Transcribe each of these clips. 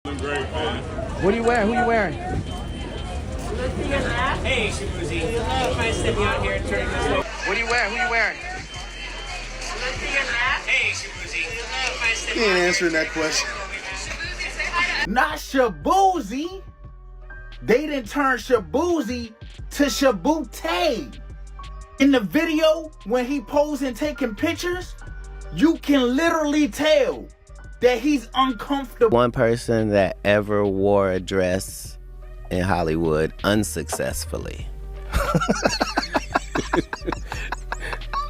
Great, man. What are you wearing? Who are you wearing? Hey, Shaboozey. Trying to step me out here and turn this way. What are you wearing? Who are you wearing? Hey, Shaboozey. Trying to step He ain't answering that question. Not Shaboozey. They didn't turn Shaboozey to Shabootay. In the video, when he posing taking pictures, you can literally tell that he's uncomfortable. One person that ever wore a dress in Hollywood unsuccessfully.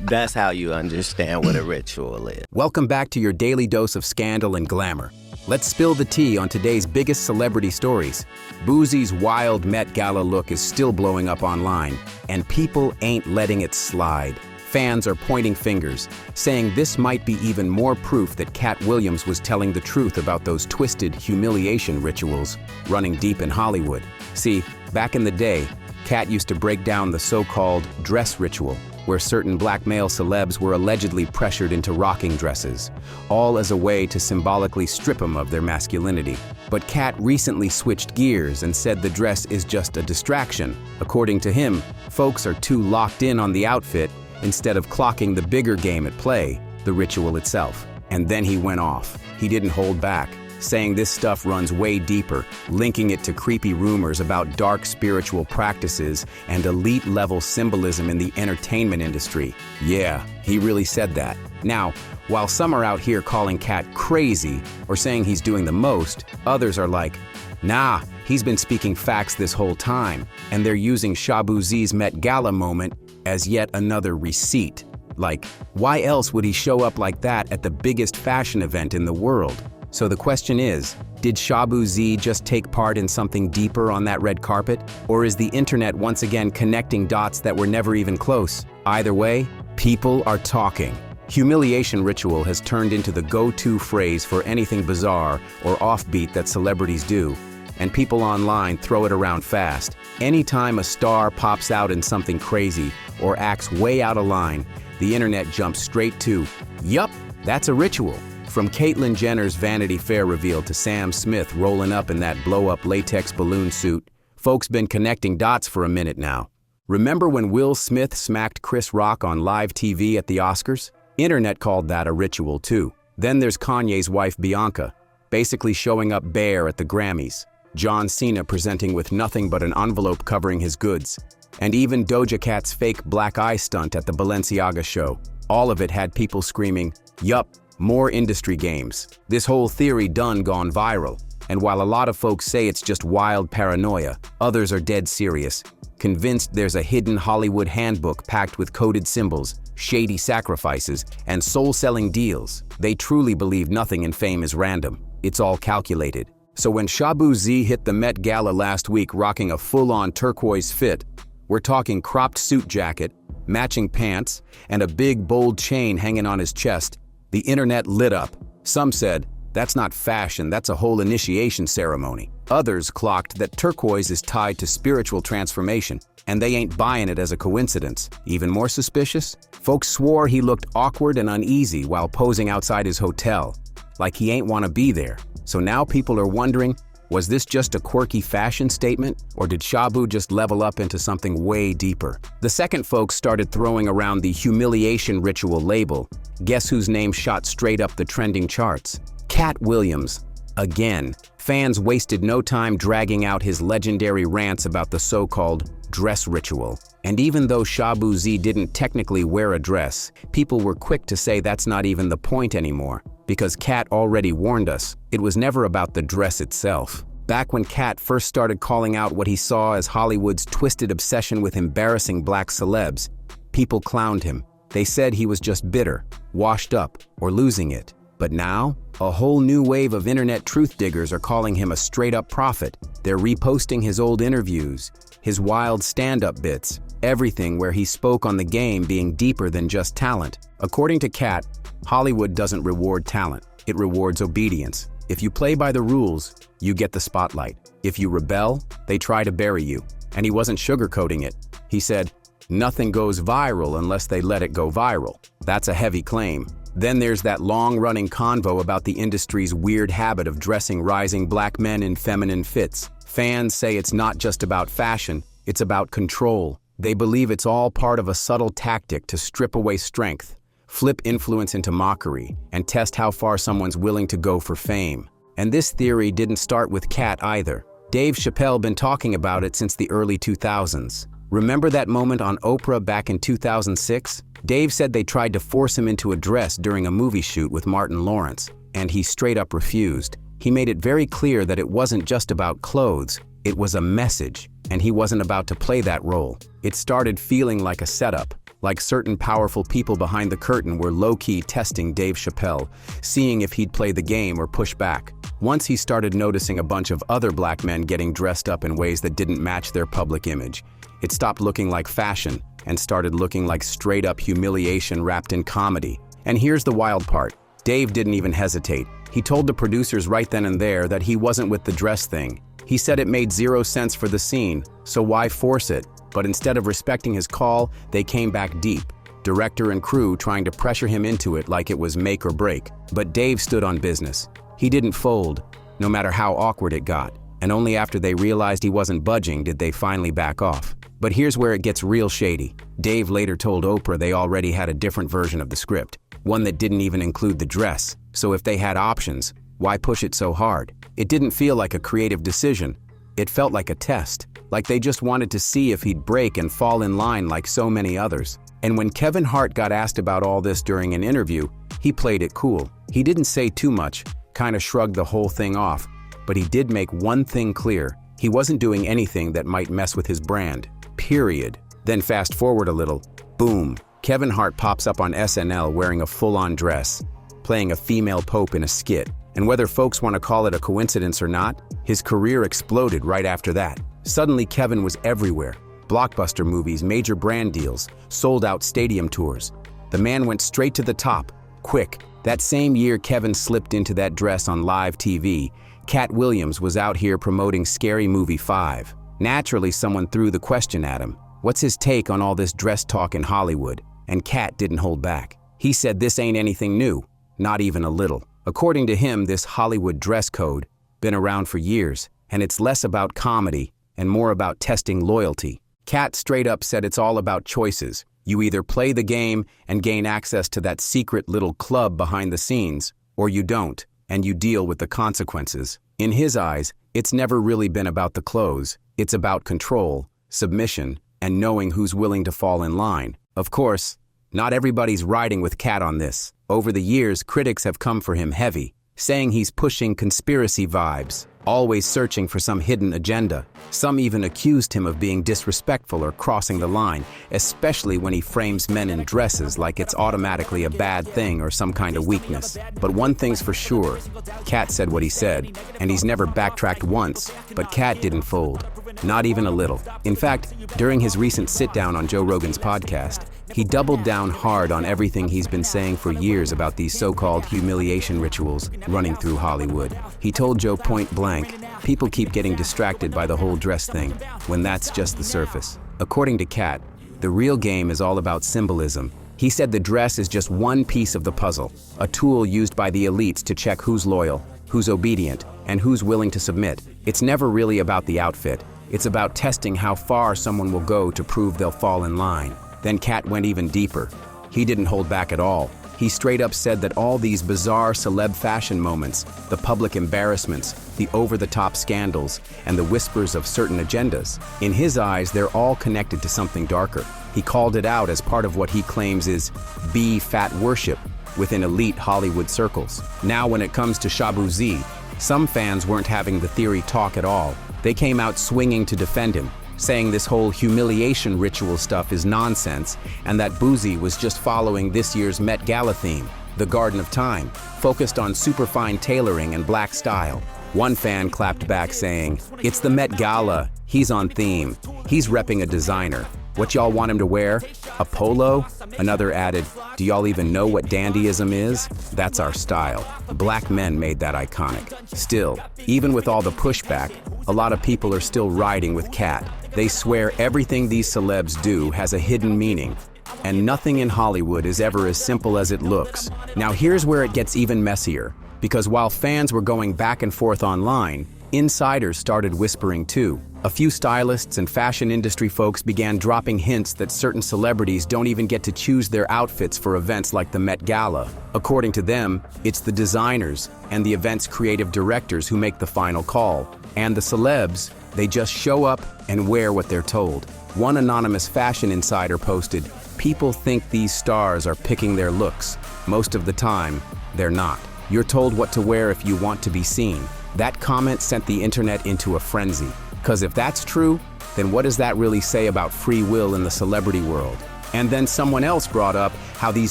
That's how you understand what a ritual is. Welcome back to your daily dose of scandal and glamour. Let's spill the tea on today's biggest celebrity stories. Boozy's wild Met Gala look is still blowing up online, and people ain't letting it slide. Fans are pointing fingers, saying this might be even more proof that Katt Williams was telling the truth about those twisted humiliation rituals running deep in Hollywood. See, back in the day, Katt used to break down the so-called dress ritual, where certain black male celebs were allegedly pressured into rocking dresses, all as a way to symbolically strip them of their masculinity. But Katt recently switched gears and said the dress is just a distraction. According to him, folks are too locked in on the outfit instead of clocking the bigger game at play, the ritual itself. And then he went off. He didn't hold back, saying this stuff runs way deeper, linking it to creepy rumors about dark spiritual practices and elite-level symbolism in the entertainment industry. Yeah, he really said that. Now, while some are out here calling Katt crazy or saying he's doing the most, others are like, nah, he's been speaking facts this whole time, and they're using Shaboozey's Met Gala moment as yet another receipt. Like, why else would he show up like that at the biggest fashion event in the world? So the question is, did Shaboozey just take part in something deeper on that red carpet? Or is the internet once again connecting dots that were never even close? Either way, people are talking. Humiliation ritual has turned into the go-to phrase for anything bizarre or offbeat that celebrities do, and people online throw it around fast. Anytime a star pops out in something crazy or acts way out of line, the internet jumps straight to, yup, that's a ritual. From Caitlyn Jenner's Vanity Fair reveal to Sam Smith rolling up in that blow-up latex balloon suit, folks been connecting dots for a minute now. Remember when Will Smith smacked Chris Rock on live TV at the Oscars? Internet called that a ritual too. Then there's Kanye's wife Bianca, basically showing up bare at the Grammys. John Cena presenting with nothing but an envelope covering his goods. And even Doja Cat's fake black eye stunt at the Balenciaga show. All of it had people screaming, yup, more industry games. This whole theory done gone viral. And while a lot of folks say it's just wild paranoia, others are dead serious, convinced there's a hidden Hollywood handbook packed with coded symbols, shady sacrifices, and soul-selling deals. They truly believe nothing in fame is random. It's all calculated. So when Shaboozey hit the Met Gala last week rocking a full-on turquoise fit, we're talking cropped suit jacket, matching pants, and a big bold chain hanging on his chest, the internet lit up. Some said, that's not fashion, that's a whole initiation ceremony. Others clocked that turquoise is tied to spiritual transformation, and they ain't buying it as a coincidence. Even more suspicious, folks swore he looked awkward and uneasy while posing outside his hotel, like he ain't want to be there. So now people are wondering, was this just a quirky fashion statement, or did Shabu just level up into something way deeper? The second folks started throwing around the humiliation ritual label, guess whose name shot straight up the trending charts? Katt Williams. Again, fans wasted no time dragging out his legendary rants about the so-called dress ritual. And even though Shaboozey didn't technically wear a dress, people were quick to say that's not even the point anymore. Because Katt already warned us, it was never about the dress itself. Back when Katt first started calling out what he saw as Hollywood's twisted obsession with embarrassing black celebs, people clowned him. They said he was just bitter, washed up, or losing it. But now, a whole new wave of internet truth diggers are calling him a straight-up prophet. They're reposting his old interviews, his wild stand-up bits, everything where he spoke on the game being deeper than just talent. According to Katt, Hollywood doesn't reward talent, it rewards obedience. If you play by the rules, you get the spotlight. If you rebel, they try to bury you. And he wasn't sugarcoating it. He said, nothing goes viral unless they let it go viral. That's a heavy claim. Then there's that long-running convo about the industry's weird habit of dressing rising black men in feminine fits. Fans say it's not just about fashion, it's about control. They believe it's all part of a subtle tactic to strip away strength, flip influence into mockery, and test how far someone's willing to go for fame. And this theory didn't start with Katt either. Dave Chappelle been talking about it since the early 2000s. Remember that moment on Oprah back in 2006? Dave said they tried to force him into a dress during a movie shoot with Martin Lawrence, and he straight up refused. He made it very clear that it wasn't just about clothes, it was a message, and he wasn't about to play that role. It started feeling like a setup, like certain powerful people behind the curtain were low-key testing Dave Chappelle, seeing if he'd play the game or push back. Once he started noticing a bunch of other black men getting dressed up in ways that didn't match their public image, it stopped looking like fashion and started looking like straight-up humiliation wrapped in comedy. And here's the wild part. Dave didn't even hesitate. He told the producers right then and there that he wasn't with the dress thing. He said it made zero sense for the scene, so why force it? But instead of respecting his call, they came back deep, director and crew trying to pressure him into it like it was make or break. But Dave stood on business. He didn't fold, no matter how awkward it got. And only after they realized he wasn't budging did they finally back off. But here's where it gets real shady. Dave later told Oprah they already had a different version of the script, one that didn't even include the dress. So if they had options, why push it so hard? It didn't feel like a creative decision. It felt like a test, like they just wanted to see if he'd break and fall in line like so many others. And when Kevin Hart got asked about all this during an interview, he played it cool. He didn't say too much, kind of shrugged the whole thing off, but he did make one thing clear. He wasn't doing anything that might mess with his brand. Period. Then fast forward a little, boom, Kevin Hart pops up on SNL wearing a full-on dress, playing a female pope in a skit. And whether folks want to call it a coincidence or not, his career exploded right after that. Suddenly Kevin was everywhere. Blockbuster movies, major brand deals, sold-out stadium tours. The man went straight to the top, quick. That same year Kevin slipped into that dress on live TV, Katt Williams was out here promoting Scary Movie 5. Naturally, someone threw the question at him. What's his take on all this dress talk in Hollywood? And Katt didn't hold back. He said this ain't anything new, not even a little. According to him, this Hollywood dress code been around for years, and it's less about comedy and more about testing loyalty. Katt straight up said it's all about choices. You either play the game and gain access to that secret little club behind the scenes, or you don't, and you deal with the consequences. In his eyes, it's never really been about the clothes. It's about control, submission, and knowing who's willing to fall in line. Of course, not everybody's riding with Katt on this. Over the years, critics have come for him heavy, saying he's pushing conspiracy vibes, always searching for some hidden agenda. Some even accused him of being disrespectful or crossing the line, especially when he frames men in dresses like it's automatically a bad thing or some kind of weakness. But one thing's for sure, Katt said what he said, and he's never backtracked once, but Katt didn't fold. Not even a little. In fact, during his recent sit-down on Joe Rogan's podcast, he doubled down hard on everything he's been saying for years about these so-called humiliation rituals running through Hollywood. He told Joe point blank, people keep getting distracted by the whole dress thing, when that's just the surface. According to Katt, the real game is all about symbolism. He said the dress is just one piece of the puzzle, a tool used by the elites to check who's loyal, who's obedient, and who's willing to submit. It's never really about the outfit. It's about testing how far someone will go to prove they'll fall in line. Then Katt went even deeper. He didn't hold back at all. He straight up said that all these bizarre celeb fashion moments, the public embarrassments, the over-the-top scandals, and the whispers of certain agendas, in his eyes, they're all connected to something darker. He called it out as part of what he claims is B-fat worship within elite Hollywood circles. Now when it comes to Shaboozey, some fans weren't having the theory talk at all. They came out swinging to defend him, saying this whole humiliation ritual stuff is nonsense and that Boozy was just following this year's Met Gala theme, the Garden of Time, focused on superfine tailoring and black style. One fan clapped back saying, "It's the Met Gala, he's on theme, he's repping a designer. What y'all want him to wear? A polo?" Another added, "Do y'all even know what dandyism is? That's our style." Black men made that iconic. Still, even with all the pushback, a lot of people are still riding with Katt. They swear everything these celebs do has a hidden meaning, And nothing in Hollywood is ever as simple as it looks. Now here's where it gets even messier, because while fans were going back and forth online, insiders started whispering too. A few stylists and fashion industry folks began dropping hints that certain celebrities don't even get to choose their outfits for events like the Met Gala. According to them, it's the designers and the event's creative directors who make the final call. And the celebs, they just show up and wear what they're told. One anonymous fashion insider posted, "People think these stars are picking their looks. Most of the time, they're not. You're told what to wear if you want to be seen." That comment sent the internet into a frenzy. Because if that's true, then what does that really say about free will in the celebrity world? And then someone else brought up how these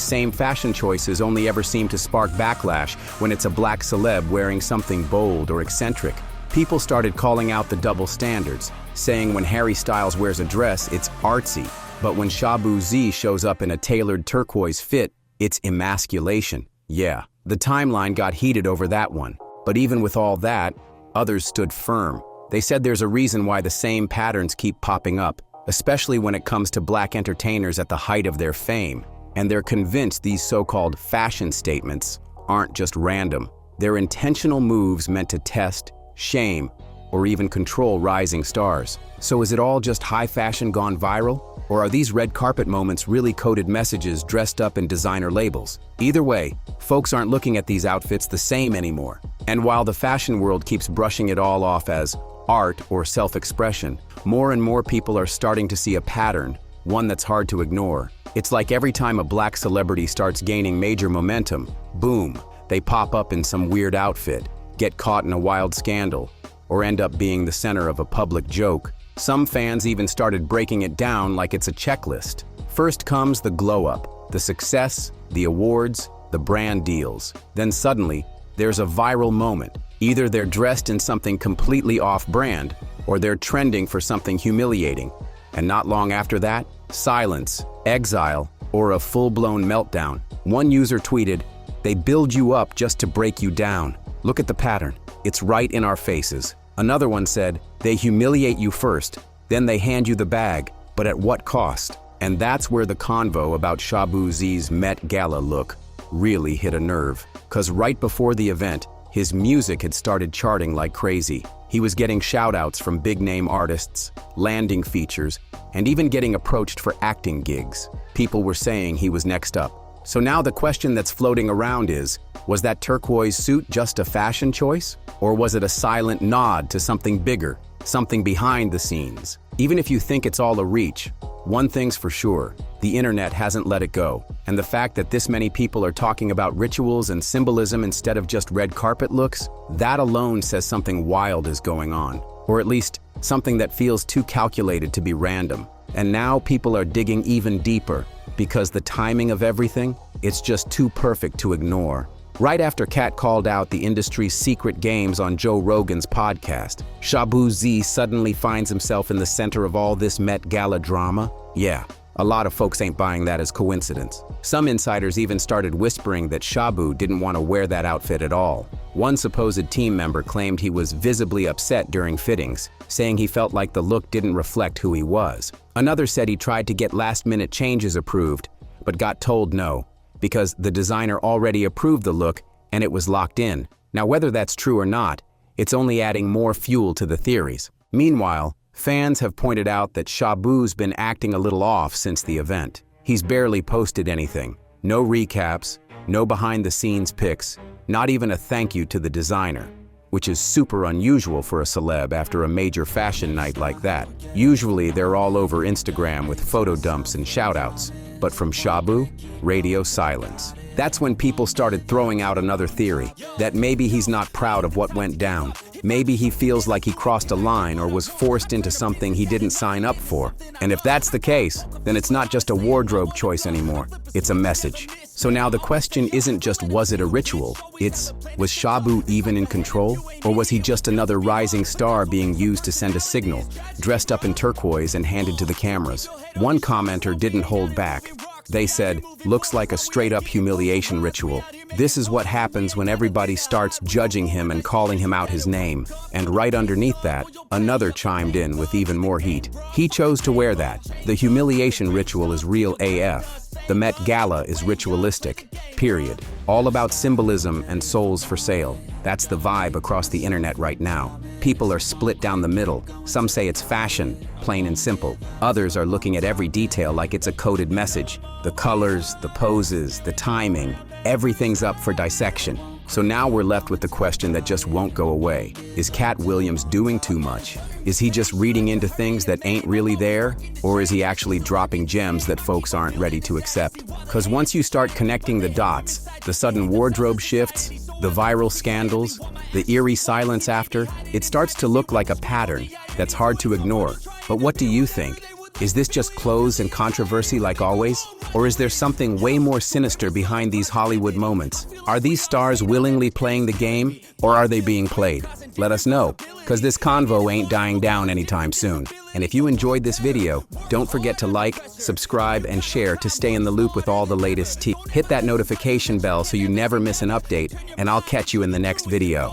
same fashion choices only ever seem to spark backlash when it's a black celeb wearing something bold or eccentric. People started calling out the double standards, saying when Harry Styles wears a dress, it's artsy, but when Shaboozey shows up in a tailored turquoise fit, it's emasculation. Yeah, the timeline got heated over that one. But even with all that, others stood firm. They said there's a reason why the same patterns keep popping up, especially when it comes to black entertainers at the height of their fame. And they're convinced these so-called fashion statements aren't just random. They're intentional moves meant to test, shame, or even control rising stars. So is it all just high fashion gone viral? Or are these red carpet moments really coded messages dressed up in designer labels? Either way, folks aren't looking at these outfits the same anymore. And while the fashion world keeps brushing it all off as art or self-expression, more and more people are starting to see a pattern, one that's hard to ignore. It's like every time a black celebrity starts gaining major momentum, boom, they pop up in some weird outfit, get caught in a wild scandal, or end up being the center of a public joke. Some fans even started breaking it down like it's a checklist. First comes the glow-up, the success, the awards, the brand deals. Then suddenly, there's a viral moment. Either they're dressed in something completely off-brand, or they're trending for something humiliating. And not long after that, silence, exile, or a full-blown meltdown. One user tweeted, "They build you up just to break you down. Look at the pattern. It's right in our faces." Another one said, "They humiliate you first, then they hand you the bag, but at what cost?" And that's where the convo about Shaboozey's Met Gala look really hit a nerve. 'Cause right before the event, his music had started charting like crazy. He was getting shout-outs from big-name artists, landing features, and even getting approached for acting gigs. People were saying he was next up. So now the question that's floating around is, was that turquoise suit just a fashion choice? Or was it a silent nod to something bigger, something behind the scenes? Even if you think it's all a reach, one thing's for sure, the internet hasn't let it go. And the fact that this many people are talking about rituals and symbolism instead of just red carpet looks, that alone says something wild is going on. Or at least, something that feels too calculated to be random. And now people are digging even deeper, because the timing of everything, it's just too perfect to ignore. Right after Katt called out the industry's secret games on Joe Rogan's podcast, Shaboozey suddenly finds himself in the center of all this Met Gala drama. Yeah, a lot of folks ain't buying that as coincidence. Some insiders even started whispering that Shabu didn't want to wear that outfit at all. One supposed team member claimed he was visibly upset during fittings, saying he felt like the look didn't reflect who he was. Another said he tried to get last-minute changes approved, but got told no, because the designer already approved the look and it was locked in. Now, whether that's true or not, it's only adding more fuel to the theories. Meanwhile, fans have pointed out that Shabu's been acting a little off since the event. He's barely posted anything. No recaps, no behind-the-scenes pics, not even a thank you to the designer, which is super unusual for a celeb after a major fashion night like that. Usually, they're all over Instagram with photo dumps and shout-outs. But from Shabu, radio silence. That's when people started throwing out another theory, that maybe he's not proud of what went down. Maybe he feels like he crossed a line or was forced into something he didn't sign up for. And if that's the case, then it's not just a wardrobe choice anymore, it's a message. So now the question isn't just was it a ritual, it's was Shabu even in control? Or was he just another rising star being used to send a signal, dressed up in turquoise and handed to the cameras? One commenter didn't hold back. They said, "Looks like a straight-up humiliation ritual." This is what happens when everybody starts judging him and calling him out his name. And right underneath that, another chimed in with even more heat. He chose to wear that. The humiliation ritual is real AF. The Met Gala is ritualistic, period. All about symbolism and souls for sale. That's the vibe across the internet right now. People are split down the middle. Some say it's fashion, plain and simple. Others are looking at every detail like it's a coded message. The colors, the poses, the timing, everything's up for dissection. So now we're left with the question that just won't go away. Is Katt Williams doing too much? Is he just reading into things that ain't really there? Or is he actually dropping gems that folks aren't ready to accept? Because once you start connecting the dots, the sudden wardrobe shifts, the viral scandals, the eerie silence after, it starts to look like a pattern that's hard to ignore. But what do you think? Is this just clothes and controversy like always? Or is there something way more sinister behind these Hollywood moments? Are these stars willingly playing the game, or are they being played? Let us know, because this convo ain't dying down anytime soon. And if you enjoyed this video, don't forget to like, subscribe, and share to stay in the loop with all the latest tea. Hit that notification bell so you never miss an update, and I'll catch you in the next video.